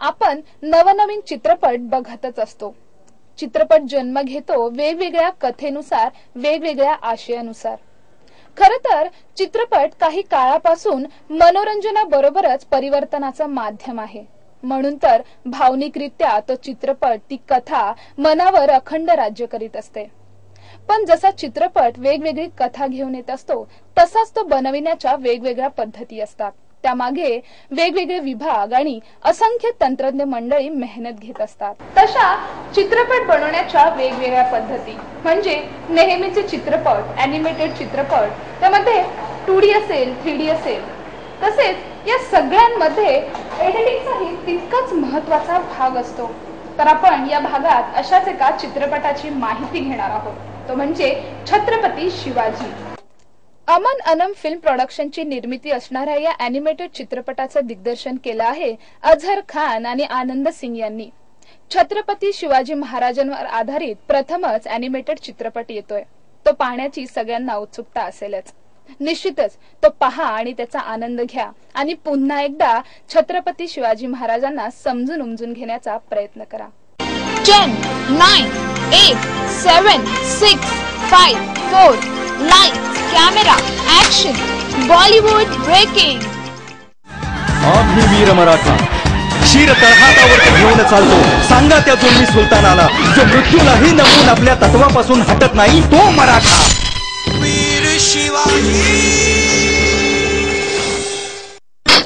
आपण नवनवीन चित्रपट बघतच असतो। चित्रपट जन्म घेतो वेगवेगळ्या कथेनुसार, वेगवेगळ्या आशयानुसार। खरं तर चित्रपट काही काळापासून मनोरंजनाबरोबरच परिवर्तनाचं माध्यम आहे। म्हणून तर भावनिकरित्या तो चित्रपट, ती कथा मनावर अखंड राज्य करीत असते। पण जसा चित्रपट वेगवेगळी कथा घेऊन येत असतो, तसाच तो बनविण्याच्या वेगवेगळ्या पद्धती असतात। त्यामागे वेगवेगळे विभाग आणि असंख्य तंत्रज्ञ मंडळी मेहनत घेत असतात। तशा चित्रपट बनवण्याच्या वेगवेगळ्या पद्धती म्हणजे नेहमीचे चित्रपट, ॲनिमेटेड चित्रपट, त्यामध्ये 2D असेल, 3D असेल, तसेच या सगळ्यांमध्ये एडिटिंगचाही तितकाच महत्त्वाचा भाग असतो। तर आपण या भागात अशाच एका चित्रपटाची माहिती घेणार आहोत, तो म्हणजे छत्रपती शिवाजी। अमन अनम फिल्म प्रोडक्शनची निर्मिती असणाऱ्या या ॲनिमेटेड चित्रपटाचं दिग्दर्शन केलं आहे अझर खान आणि आनंद सिंग यांनी। छत्रपती शिवाजी महाराजांवर आधारित प्रथमच ॲनिमेटेड चित्रपट येतोय। तो पाहण्याची सगळ्यांना उत्सुकता असेलच। निश्चितच तो पहा आणि त्याचा आनंद घ्या आणि पुन्हा एकदा छत्रपती शिवाजी महाराजांना समजून उमजून घेण्याचा प्रयत्न करा। 10, 9, 8, 7, 6, 5, 4, lights, camera, action, Bollywood breaking. आम्ही वीर मराठा शीर तळहातावर घेऊन चालतो। सांगा त्या जुलमी सुलतानाला, जो मृत्यूलाही नमून आपल्या तत्वापासून हटत नाही, तो मराठा वीर शिवाजी।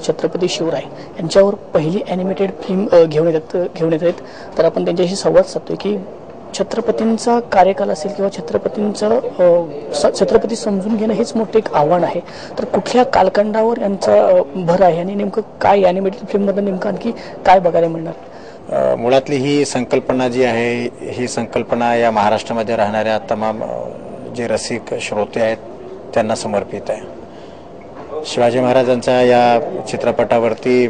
छत्रपती शिवराय यांच्यावर पहिली ॲनिमेटेड फिल्म घेऊन येत आहेत। तर आपण त्यांच्याशी संवाद साधतोय की छत्रपतींचा कार्यकाल असेल किंवा छत्रपती समजून घेणं हेच मोठं एक आव्हान आहे। तर कुठल्या कालखंडावर यांचा भर आहे आणि नेमकं काय ॲनिमेटेड फिल्ममध्ये नेमकं आणखी काय बघायला मिळणार? मुळातली ही संकल्पना जी आहे, ही संकल्पना या महाराष्ट्रामध्ये राहणाऱ्या तमाम जे रसिक श्रोते आहेत त्यांना समर्पित आहे। शिवाजी महाराजांच्या या चित्रपटावरती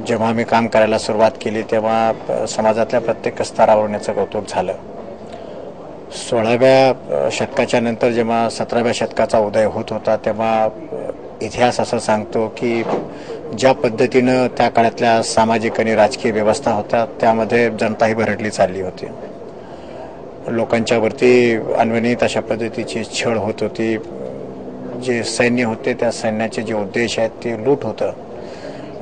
जेव्हा मी काम करायला सुरुवात केली तेव्हा समाजातल्या प्रत्येक स्तरावरून याचं कौतुक झालं। 16व्या शतकाच्या नंतर जेव्हा 17व्या शतकाचा उदय होत होता तेव्हा इतिहास असं सांगतो की ज्या पद्धतीनं त्या काळातल्या सामाजिक आणि राजकीय व्यवस्था होत्या त्यामध्ये जनताही भरडली चालली होती। लोकांच्यावरती अनवणित अशा पद्धतीची छळ होत होती। जे सैन्य होते त्या सैन्याचे जे उद्देश आहेत ते लूट होतं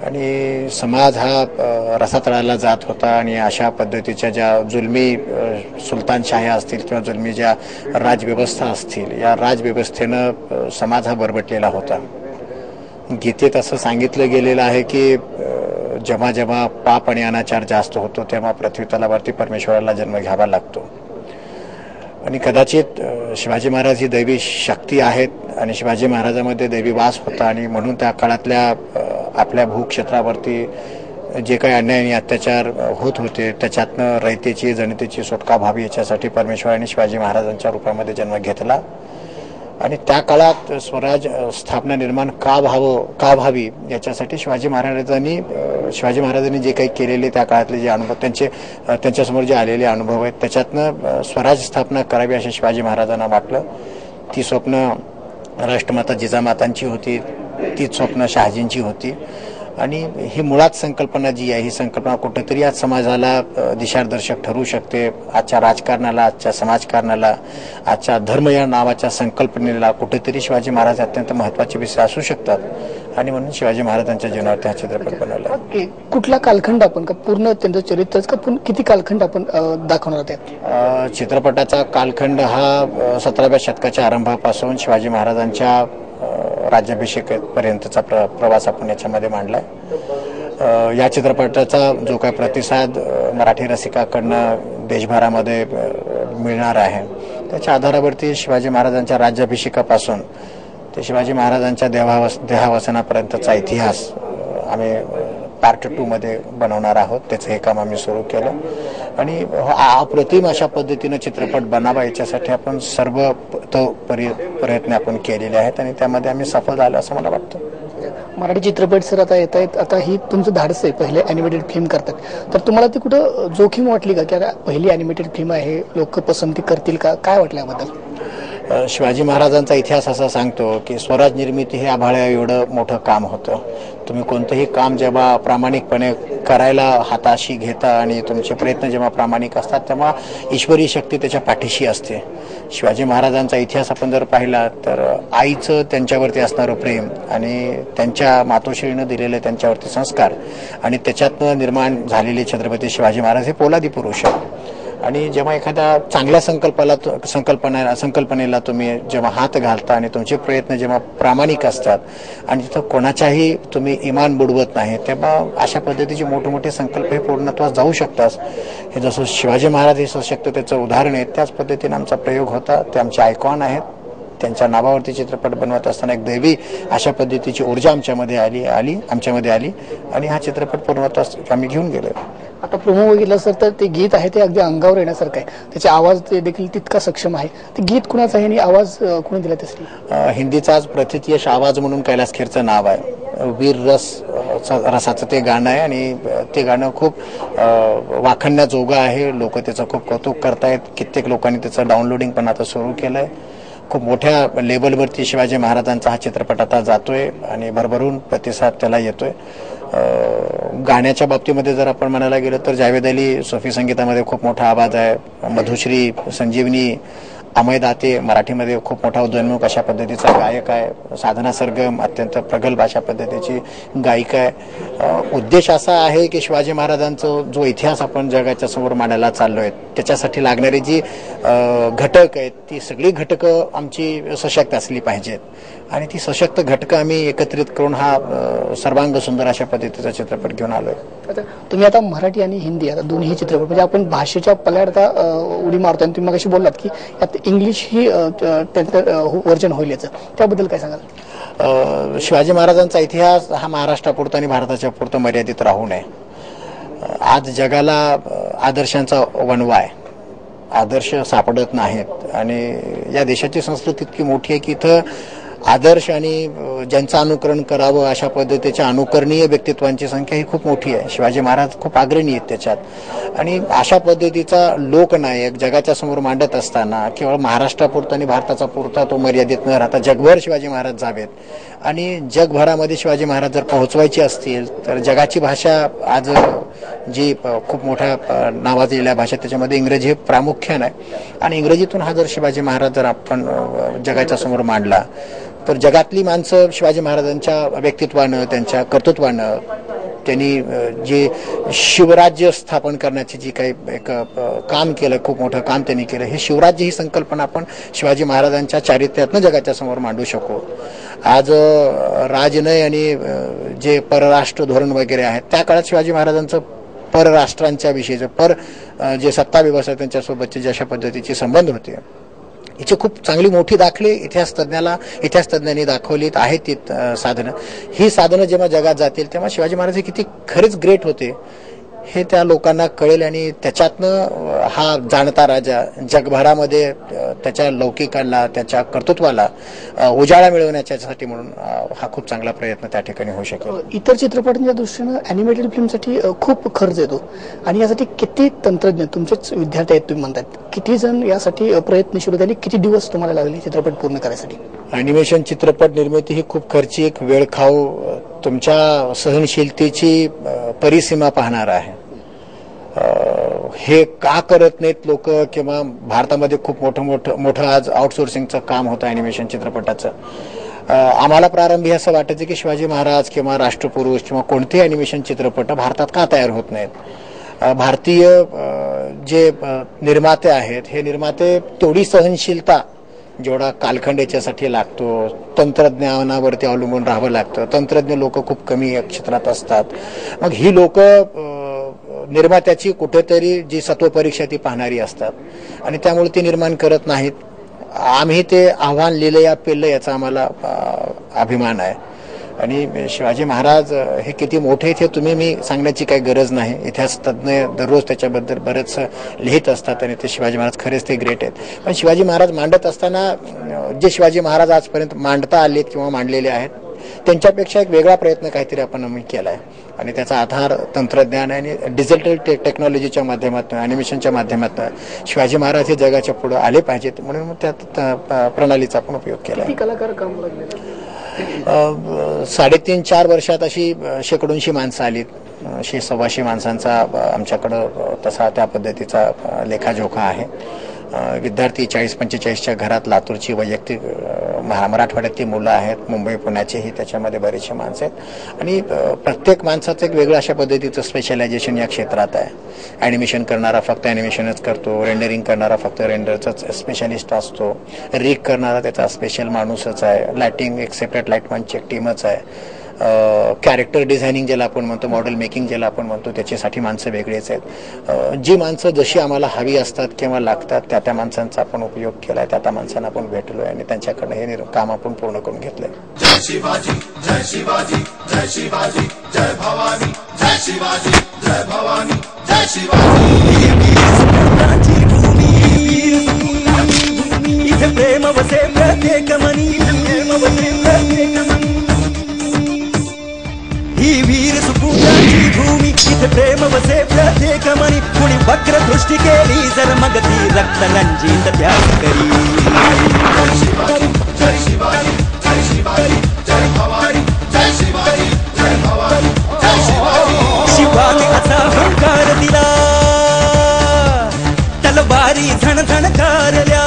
आणि समाज हा रसातळाला जात होता आणि अशा पद्धतीच्या ज्या जुलमी सुलतानशाह्या असतील किंवा जुलमी ज्या राजव्यवस्था असतील, या राजव्यवस्थेनं समाज हा बरबटलेला होता। गीतेत असं सांगितलं गेलेलं आहे की जेव्हा जेव्हा पाप आणि अनाचार जास्त होतो तेव्हा पृथ्वी तलावरती परमेश्वराला जन्म घ्यावा लागतो आणि कदाचित शिवाजी महाराज ही दैवी शक्ती आहेत आणि शिवाजी महाराजांमध्ये दैवी वास होता आणि म्हणून त्या काळातल्या आपल्या भूक्षेत्रावरती जे काही अन्याय आणि अत्याचार होत होते त्याच्यातनं रयतेची जनतेची सुटका व्हावी याच्यासाठी परमेश्वराने शिवाजी महाराजांच्या रूपामध्ये जन्म घेतला आणि त्या काळात स्वराज स्थापना निर्माण का व्हावी याच्यासाठी शिवाजी महाराजांनी जे काही केलेले त्या काळातले जे अनुभव त्यांच्यासमोर जे आलेले अनुभव आहेत त्याच्यातनं स्वराज स्थापना करावी असं शिवाजी महाराजांना वाटलं। ती स्वप्न राष्ट्रमाता जिजामातांची होती, तीच स्वप्न शहाजींची होती आणि ही मुळात संकल्पना जी आहे ही संकल्पना कुठेतरी आज समाजाला दिशादर्शक ठरू शकते। आजच्या राजकारणाला, आजच्या समाजकारणाला, आजच्या धर्म या नावाच्या संकल्पनेला कुठेतरी शिवाजी महाराज अत्यंत महत्त्वाचे विषय असू शकतात आणि म्हणून शिवाजी महाराजांच्या जीवनावरती हा चित्रपट बनवला। कुठला कालखंड आपण का पूर्ण त्यांचं चरित्रच का किती कालखंड आपण दाखवणार आहोत? चित्रपटाचा कालखंड हा 17व्या शतकाच्या आरंभापासून शिवाजी महाराजांच्या राज्याभिषेकापर्यंतचा प्रवास आपण याच्यामध्ये मांडलाय। या चित्रपटाचा जो काही प्रतिसाद मराठी रसिकाकडनं देशभरामध्ये मिळणार आहे त्याच्या आधारावरती शिवाजी महाराजांच्या राज्याभिषेकापासून ते शिवाजी महाराजांच्या देहावसानापर्यंतचा इतिहास आम्ही पार्ट 2 मध्ये बनवणार आहोत। त्याचं हे काम आम्ही सुरू केलं आणि अप्रतिम अशा पद्धतीनं चित्रपट बनावा याच्यासाठी आपण सर्व प्रयत्न आपण केलेले आहेत आणि त्यामध्ये आम्ही सफल झालो असं मला वाटतं। मराठी चित्रपट सर आता येत आहेत, आता ही तुमचं धाडस आहे, पहिले ॲनिमेटेड फिल्म करतात, तर तुम्हाला ती कुठं जोखीम वाटली का की आता पहिली ॲनिमेटेड फिल्म आहे, लोक पसंती करतील का, काय वाटलं याबद्दल? शिवाजी महाराजांचा इतिहास असा सांगतो की स्वराज निर्मिती हे आभाळ्या एवढं मोठं काम होतं. तुम्ही कोणतंही काम जेव्हा प्रामाणिकपणे करायला हाताशी घेता आणि तुमचे प्रयत्न जेव्हा प्रामाणिक असतात तेव्हा ईश्वरी शक्ती त्याच्या पाठीशी असते. शिवाजी महाराजांचा इतिहास आपण जर पाहिला तर आईचं त्यांच्यावरती असणारं प्रेम आणि त्यांच्या मातोश्रीनं दिलेले त्यांच्यावरती संस्कार आणि त्याच्यातनं निर्माण झालेले छत्रपती शिवाजी महाराज हे पोलादी पुरुष आहेत. आणि जेव्हा एखाद्या चांगल्या संकल्पनेला तुम्ही जेव्हा हात घालता आणि तुमचे प्रयत्न जेव्हा प्रामाणिक असतात आणि तिथं कोणाच्याही तुम्ही इमान बुडवत नाही तेव्हा अशा पद्धतीचे मोठे मोठे संकल्प हे पूर्णत्वास जाऊ शकतात. हे जसं शिवाजी महाराज हे सशक्त उदाहरण आहे त्याच पद्धतीने आमचा प्रयोग होता. ते आमचे आयकॉन आहेत. त्यांच्या नावावरती चित्रपट बनवत असताना एक दैवी अशा पद्धतीची ऊर्जा आमच्यामध्ये आली आणि हा चित्रपट पूर्णत्वास आम्ही घेऊन गेलो. आता प्रोमो बघितलं सर तर ते गीत आहे ते अगदी अंगावर येण्यासारखं आहे. त्याचा आवाज देखील तितका सक्षम आहे. ते गीत कुणाचं आहे आणि आवाज कुणी दिला त्यासाठी? हिंदीचाच प्रथितयश आवाज म्हणून कैलास खेरचं नाव आहे. वीर रसाचं ते गाणं आहे आणि ते गाणं खूप वाखण्याजोगं आहे. लोक त्याचं खूप कौतुक करतायत. कित्येक लोकांनी त्याचं डाउनलोडिंग पण आता सुरू केलंय. खूप मोठ्या लेवलवरती शिवाजी महाराजांचा हा चित्रपट आता जातोय आणि भरभरून प्रतिसाद त्याला येतोय. गाण्याच्या बाबतीमध्ये जर आपण म्हणायला गेलो तर जावेद अली सोफी संगीतामध्ये खूप मोठा आवाज आहे. मधुश्री, संजीवनी, अमय दाते मराठीमध्ये खूप मोठा उदयोन्मुख अशा पद्धतीचा गायक आहे. साधना सरगम अत्यंत प्रगल्भ अशा पद्धतीची गायिका आहे. उद्देश असा आहे की शिवाजी महाराजांचा जो इतिहास आपण जगाच्या समोर मांडायला चाललोय त्याच्यासाठी लागणारी जी घटक आहेत ती सगळी घटकं आमची सशक्त असली पाहिजेत आणि ती सशक्त घटकं आम्ही एकत्रित करून हा सर्वांग सुंदर अशा पद्धतीचा चित्रपट घेऊन आलोय. तुम्ही आता मराठी आणि हिंदी आता दोन्ही चित्रपट म्हणजे आपण भाषेच्या पल्याडता उडी मारतो आणि तुम्ही मगाशी बोललात की यात इंग्लिश ही त्यांचं व्हर्जन होईल याचं त्याबद्दल काय सांगाल? शिवाजी महाराजांचा इतिहास हा महाराष्ट्रापुरता आणि भारताच्या पुरतं मर्यादित राहू नये. आज जगाला आदर्शांचा वणवा आहे. आदर्श सापडत नाहीत आणि या देशाची संस्कृती इतकी मोठी आहे की इथं आदर्श आणि ज्यांचं अनुकरण करावं अशा पद्धतीच्या अनुकरणीय व्यक्तित्वांची संख्या ही खूप मोठी आहे. शिवाजी महाराज खूप अग्रणी आहेत त्याच्यात आणि अशा पद्धतीचा लोकनायक जगाच्या समोर मांडत असताना केवळ महाराष्ट्रापुरता आणि भारताचा पुरता तो मर्यादित न राहता जगभर शिवाजी महाराज जावेत आणि जगभरामध्ये शिवाजी महाराज जर पोहोचवायचे असतील तर जगाची भाषा आज जी खूप मोठ्या नावाजलेल्या भाषा त्याच्यामध्ये इंग्रजी हे प्रामुख्यानं आहे आणि इंग्रजीतून हा जर शिवाजी महाराज जर आपण जगाच्या समोर मांडला तर जगातली माणसं शिवाजी महाराजांच्या व्यक्तित्वानं त्यांच्या कर्तृत्वानं त्यांनी जे शिवराज्य स्थापन करण्याची जी काही एक काम केलं खूप मोठं काम त्यांनी केलं हे शिवराज्य ही संकल्पना आपण शिवाजी महाराजांच्या चारित्र्यातनं जगाच्या समोर मांडू शकू. आज राजनय आणि जे परराष्ट्र धोरण वगैरे आहेत त्या काळात शिवाजी महाराजांचं परराष्ट्रांच्या विषयीचं जे सत्ता व्यवस्था त्यांच्यासोबतचे जे अशा पद्धतीचे संबंध होते याची खूप चांगली मोठी दाखले इतिहास तज्ञांनी दाखवलीत आहेत. ती साधनं ही साधनं जेव्हा जगात जातील तेव्हा शिवाजी महाराज हे किती खरेच ग्रेट होते हे त्या लोकांना कळेल आणि त्याच्यातनं हा जाणता राजा जगभरामध्ये त्याच्या लौकिकाला त्याच्या कर्तृत्वाला उजाळा मिळवण्यासाठी म्हणून हा खूप चांगला प्रयत्न त्या ठिकाणी होऊ शकेल. इतर चित्रपटांच्या दृष्टीनं अॅनिमेटेड फिल्मसाठी खूप खर्च येतो आणि यासाठी किती तंत्रज्ञ तुमचेच विद्यार्थी आहेत तुम्ही म्हणतात किती जण यासाठी प्रयत्नशील होते आणि किती दिवस तुम्हाला लागले चित्रपट पूर्ण करायसाठी? अॅनिमेशन चित्रपट निर्मिती ही खूप खर्चिक वेळखाऊ तुमच्या सहनशीलतेची परिसीमा पाहणार आहे. हे का करत नाहीत लोक किंवा भारतामध्ये खूप मोठं आज आउटसोर्सिंगचं काम होतं अॅनिमेशन चित्रपटाचं. आम्हाला प्रारंभी असं वाटायचं की शिवाजी महाराज किंवा राष्ट्रपुरुष किंवा कोणतेही अॅनिमेशन चित्रपट भारतात का तयार होत नाहीत. भारतीय जे निर्माते आहेत हे निर्माते तेवढी सहनशीलता जेवढा कालखंड याच्यासाठी लागतो तंत्रज्ञानावरती अवलंबून राहावं लागतं. तंत्रज्ञ लोक खूप कमी या क्षेत्रात असतात. मग ही लोक निर्मात्याची कुठेतरी जी सत्वपरीक्षा ती पाहणारी असतात आणि त्यामुळे ती निर्माण करत नाहीत. आम्ही ते आव्हान लिहिलं या पेललं याचा आम्हाला अभिमान आहे आणि शिवाजी महाराज हे किती मोठे आहेत हे तुम्ही मी सांगण्याची काही गरज नाही. इतिहास तज्ञ दररोज त्याच्याबद्दल बरेच लिहित असतात आणि ते शिवाजी महाराज खरेच ते ग्रेट आहेत. पण शिवाजी महाराज मांडत असताना जे शिवाजी महाराज आजपर्यंत मांडता आलेत किंवा मांडलेले आहेत त्यांच्यापेक्षा एक वेगळा प्रयत्न काहीतरी आम्ही केला आहे आणि त्याचा आधार तंत्रज्ञान आणि डिजिटल टेक्नॉलॉजीच्या माध्यमातून ॲनिमेशनच्या माध्यमातून शिवाजी महाराज हे जगाच्या पुढे आले पाहिजेत म्हणून त्या प्रणालीचा आपण उपयोग केला आहे. कलाकार काम लागले 3.5-4 वर्षात अशी शेकडोंशी माणसं आलीत. 100-125 माणसांचा आमच्याकडं तसा त्या पद्धतीचा लेखाजोखा आहे. विद्यार्थी 40-45च्या घरात लातूरची वैयक्तिक मराठवाड्यातली मुलं आहेत, मुंबई पुण्याचेही त्याच्यामध्ये बरेचसे माणसं आहेत आणि प्रत्येक माणसाचं एक वेगळं अशा पद्धतीचं स्पेशलायझेशन या क्षेत्रात आहे. ॲनिमेशन करणारा फक्त ॲनिमेशनच करतो, रेंडरिंग करणारा फक्त रेंडरचाच स्पेशलिस्ट असतो, रिग करणारा त्याचा स्पेशल माणूसच आहे, लायटिंग एक सेपरेट लाईटमॅनची एक टीमच आहे, कॅरेक्टर डिझायनिंग ज्याला आपण म्हणतो, मॉडेल मेकिंग ज्याला आपण म्हणतो त्याच्यासाठी माणसं वेगळीच आहेत. जी माणसं जशी आम्हाला हवी असतात किंवा लागतात त्या माणसांचा आपण उपयोग केलाय, त्या माणसांना आपण भेटलोय आणि त्यांच्याकडनं हे काम आपण पूर्ण करून घेतलंय. जय शिवाजी जय शिवाजी जय शिवाजी जय भवानी जय शिवाजी जय भवानी जय शिवाजी. इथे प्रेम वसे प्रत्येक मनी, ही वीर सुपुत्राची भूमी, इथे प्रेम वसे प्रत्येक मनी. कुणी वक्र दृष्टी केली जर मग ती रक्त रंजित त्याग करी. जय शिवाजी जय शिवाजी जय शिवाजी जय भवानी जय शिवाजी जय भवानी जय शिवाजी. शिवाने असा हुंकार दिला, तलवारी झणझणकारल्या.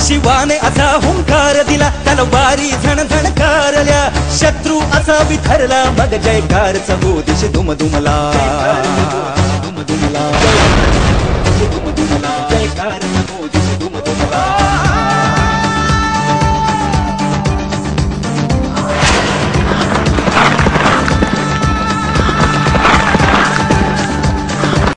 शिवाने असा हुंकार दिला, तलवारी झणझणकारल्या. शत्रू असा विथरला, मग जयकार चहू दिश दुमदुमला.